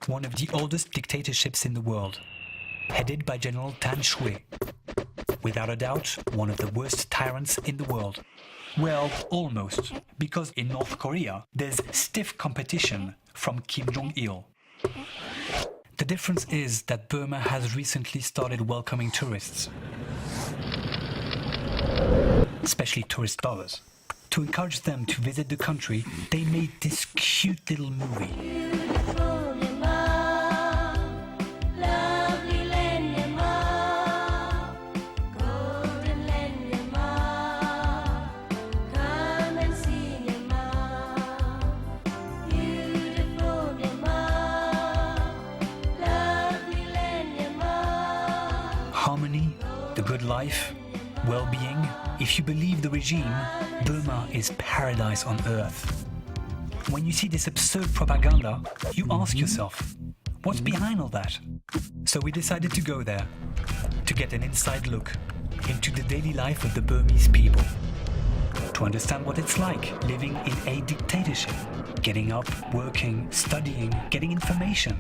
one of the oldest dictatorships in the world, headed by General Tan Shui. Without a doubt, one of the worst tyrants in the world. Well, almost, because in North Korea, there's stiff competition from Kim Jong-il. The difference is that Burma has recently started welcoming tourists, especially tourist dollars. To encourage them to visit the country, they made this cute little movie. Harmony, the good life, well-being. If you believe the regime, Burma is paradise on earth. When you see this absurd propaganda, you ask yourself, what's behind all that? So we decided to go there, to get an inside look into the daily life of the Burmese people. To understand what it's like living in a dictatorship, getting up, working, studying, getting information.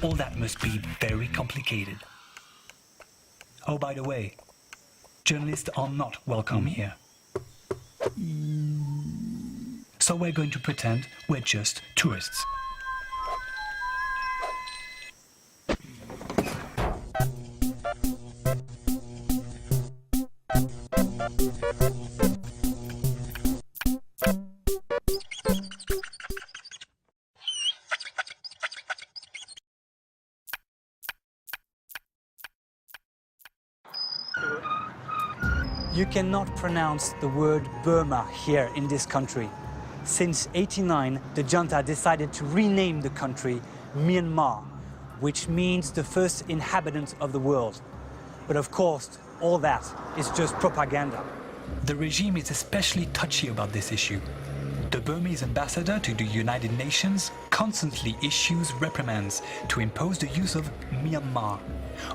All that must be very complicated. Oh, by the way, journalists are not welcome here. So we're going to pretend we're just tourists. You cannot pronounce the word Burma here in this country. Since '89, the junta decided to rename the country Myanmar, which means the first inhabitant of the world. But of course, all that is just propaganda. The regime is especially touchy about this issue. The Burmese ambassador to the United Nations constantly issues reprimands to impose the use of Myanmar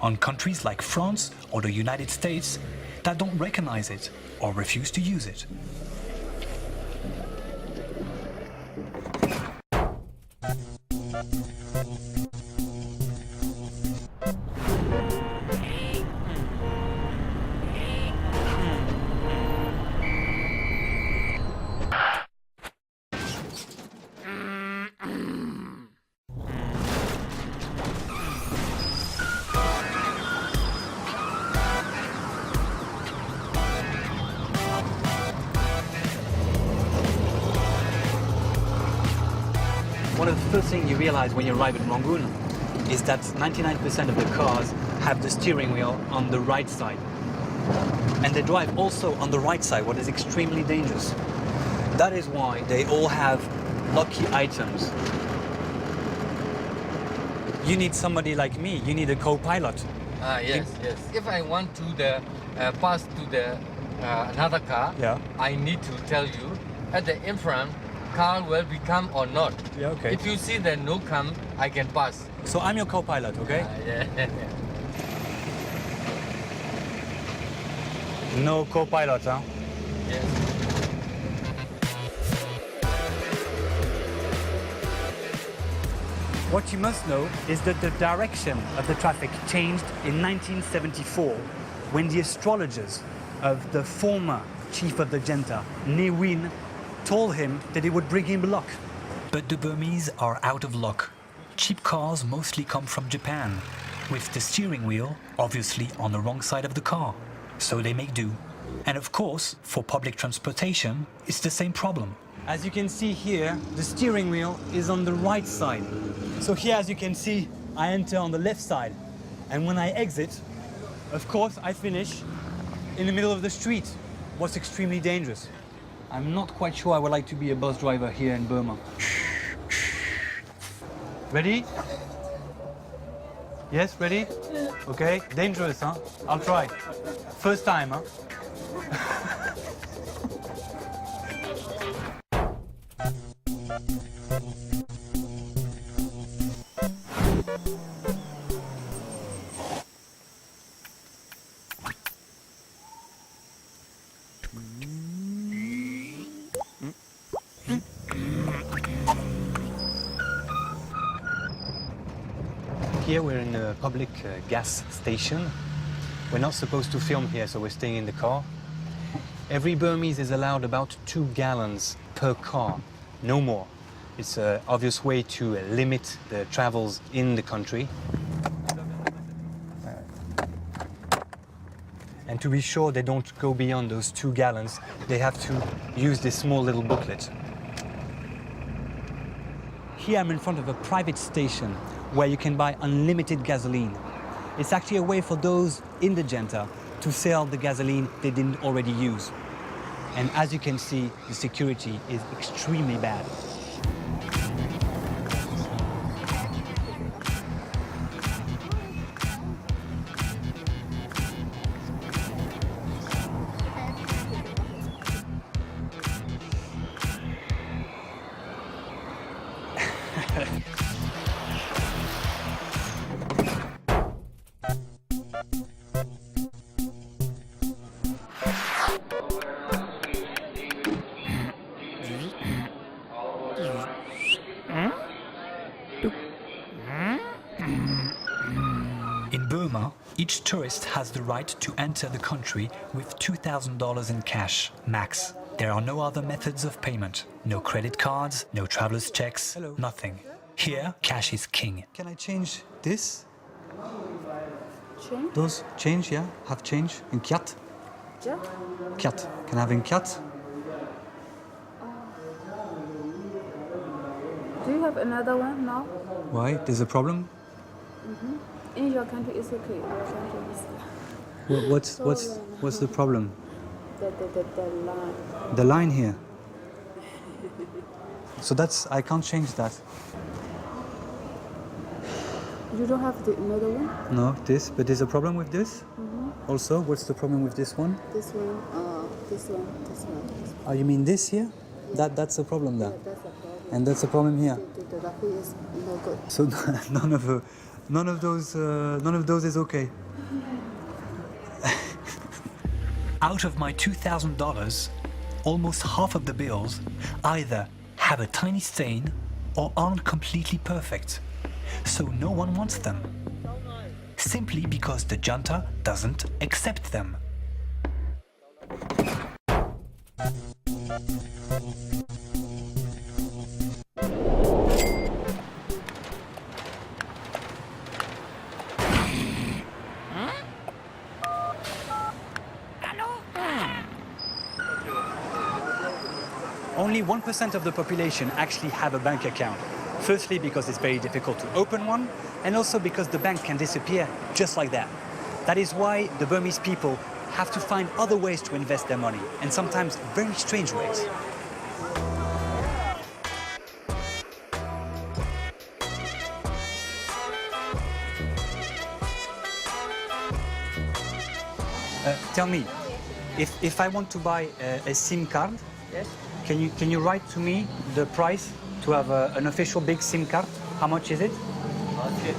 on countries like France or the United States that don't recognize it or refuse to use it. One of the first things you realize when you arrive in Rangoon is that 99% of the cars have the steering wheel on the right side. And they drive also on the right side, what is extremely dangerous. That is why they all have lucky items. You need somebody like me, you need a co-pilot. Yes. If I want to pass to the another car, Yeah. I need to tell you at the in front, car will become or not. Yeah, okay. If you see that no come, I can pass. So I'm your co-pilot, okay? Yeah. No co-pilot, huh? Yes. What you must know is that the direction of the traffic changed in 1974 when the astrologers of the former chief of the junta, Ne Win, told him that it would bring him luck. But the Burmese are out of luck. Cheap cars mostly come from Japan, with the steering wheel obviously on the wrong side of the car. So they make do. And of course, for public transportation, it's the same problem. As you can see here, the steering wheel is on the right side. So here, as you can see, I enter on the left side. And when I exit, of course, I finish in the middle of the street, what's extremely dangerous. I'm not quite sure I would like to be a bus driver here in Burma. Ready? Yes, ready? Okay, dangerous, huh? I'll try. First time, huh? Here we're in a public gas station. We're not supposed to film here, so we're staying in the car. Every Burmese is allowed about 2 gallons per car, no more. It's an obvious way to limit the travels in the country. And to be sure they don't go beyond those 2 gallons, they have to use this small little booklet. Here I'm in front of a private station where you can buy unlimited gasoline. It's actually a way for those in the junta to sell the gasoline they didn't already use. And as you can see, the security is extremely bad. In Burma, each tourist has the right to enter the country with $2,000 in cash, max. There are no other methods of payment. No credit cards, no traveler's checks, nothing. Here, cash is king. Can I change this? Change? Those change, yeah? Have change in kyat? Yeah. Kyat. Can I have in kyat? Do you have another one now? Why? There's a problem? In your country, it's okay. Your country is What's the problem? the line. The line here. So I can't change that. You don't have another one? No, this, but there's a problem with this? Also, what's the problem with this one? This one, this one, this one. Oh, you mean this here? That's a problem there. That's a problem. And that's a problem here. The Rafi is no good. So none of those is okay. Out of my $2,000, almost half of the bills either have a tiny stain or aren't completely perfect. So no one wants them. Simply because the junta doesn't accept them. Only 1% of the population actually have a bank account. Firstly, because it's very difficult to open one, and also because the bank can disappear just like that. That is why the Burmese people have to find other ways to invest their money, and sometimes very strange ways. Tell me, if I want to buy a SIM card, Yes. can you write to me the price to have an official big SIM card? How much is it? Okay.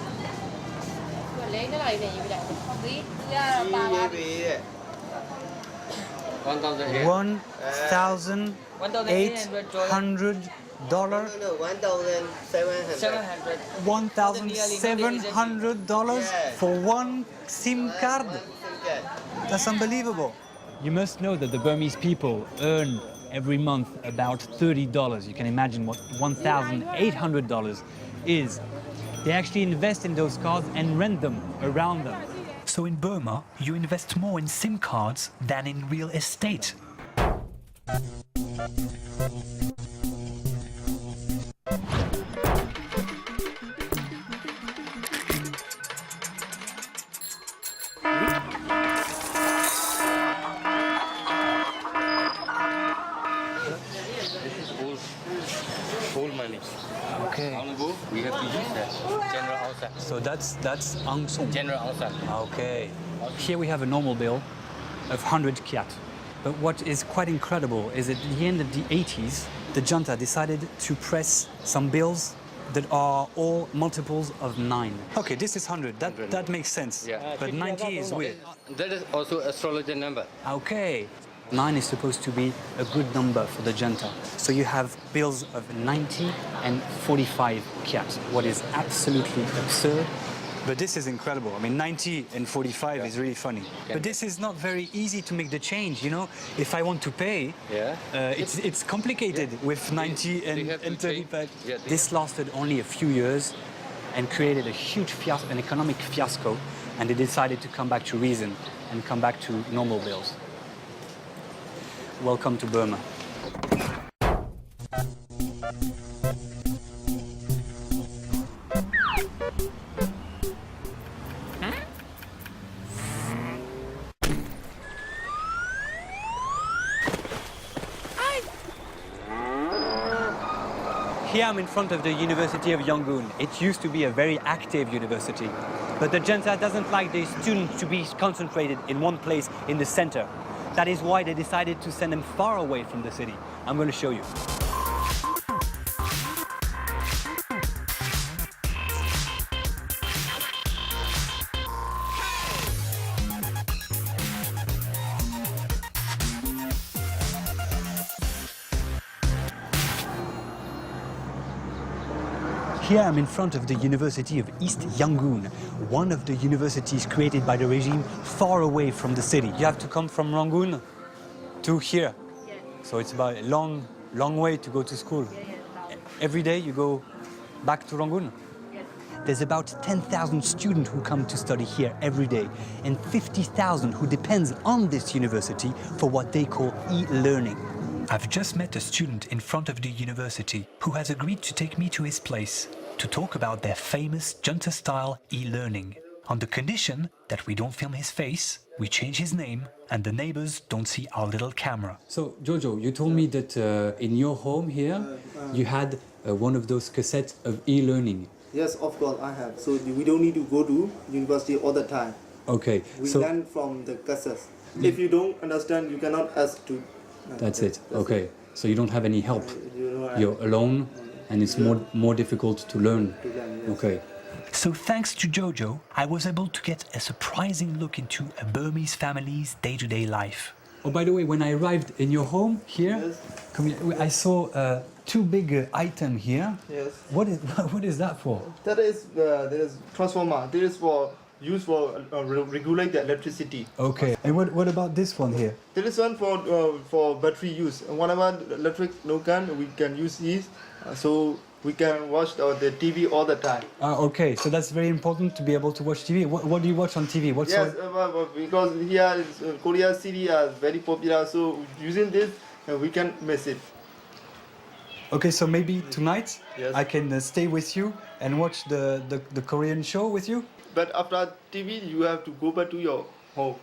$1,800. No, 1,700. $1,700 for one SIM card? That's unbelievable. You must know that the Burmese people earn every month about $30. You can imagine what $1,800 is. They actually invest in those cards and rent them around them. So in Burma, you invest more in SIM cards than in real estate. Old money. Okay. On the go, we have to use that. General outside. So that's Aung San. General outside. Okay. Here we have a normal bill of 100 kyat. But what is quite incredible is at the end of the 80s, the junta decided to press some bills that are all multiples of 9. Okay, this is 100. That makes sense. Yeah. But 90 is weird. That is also astrologer number. Okay. 9 is supposed to be a good number for the junta. So you have bills of 90 and 45 kyat, what is absolutely absurd. But this is incredible. I mean, 90 and 45 is really funny. But this is not very easy to make the change, you know? If I want to pay, it's complicated with 90 and 35. Yeah, This lasted only a few years and created a huge an economic fiasco, and they decided to come back to reason and come back to normal bills. Welcome to Burma. Here I'm in front of the University of Yangon. It used to be a very active university, but the junta doesn't like the students to be concentrated in one place in the center. That is why they decided to send them far away from the city. I'm going to show you. Here I'm in front of the University of East Yangon, one of the universities created by the regime far away from the city. You have to come from Rangoon to here. Yeah. So it's about a long way to go to school. Yeah. Every day you go back to Rangoon? Yes. There's about 10,000 students who come to study here every day, and 50,000 who depends on this university for what they call e-learning. I've just met a student in front of the university who has agreed to take me to his place to talk about their famous junta-style e-learning, on the condition that we don't film his face, we change his name, and the neighbors don't see our little camera. So, Jojo, you told me that in your home here, you had one of those cassettes of e-learning. Yes, of course I have. So we don't need to go to university all the time. Okay. We learn from the cassettes. If you don't understand, you cannot ask to. That's it. Okay. So you don't have any help. You're alone, and it's more difficult to learn. Yes. Okay. So thanks to Jojo, I was able to get a surprising look into a Burmese family's day-to-day life. Oh, by the way, when I arrived in your home here, Yes. come here, I saw two big items here. Yes. What is that for? That is transformer. This is for used for regulate the electricity. Okay. And what about this one here? There is one for battery use. Whenever electric no can, we can use this, so we can watch the TV all the time. Okay. So that's very important to be able to watch TV. What do you watch on TV? Because here Korea series are very popular, so using this we can miss it. Okay, so maybe tonight Yes. I can stay with you and watch the Korean show with you? But after TV, you have to go back to your home.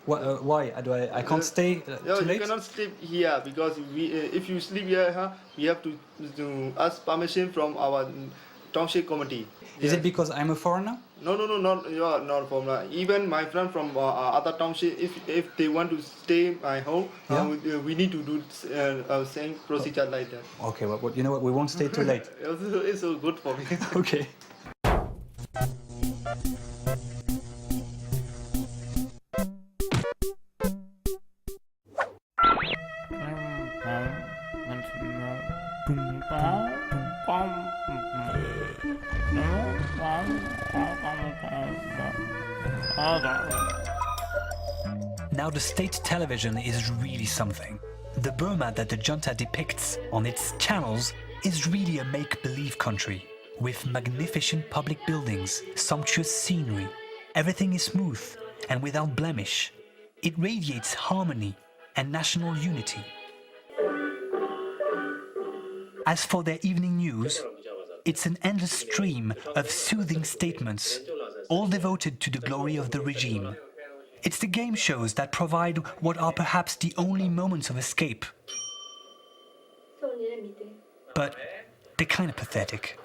Why? I can't stay too You late? cannot sleep here because if you sleep here, we have to ask permission from our township committee. Is it because I'm a foreigner? No, you are not from. Even my friend from other township, if they want to stay in my home, we need to do same procedure like that. Okay, well, you know what? We won't stay too late. It's so good for me. Okay. Now the state television is really something. The Burma that the junta depicts on its channels is really a make-believe country, with magnificent public buildings, sumptuous scenery. Everything is smooth and without blemish. It radiates harmony and national unity. As for their evening news, it's an endless stream of soothing statements, all devoted to the glory of the regime. It's the game shows that provide what are perhaps the only moments of escape. But they're kind of pathetic.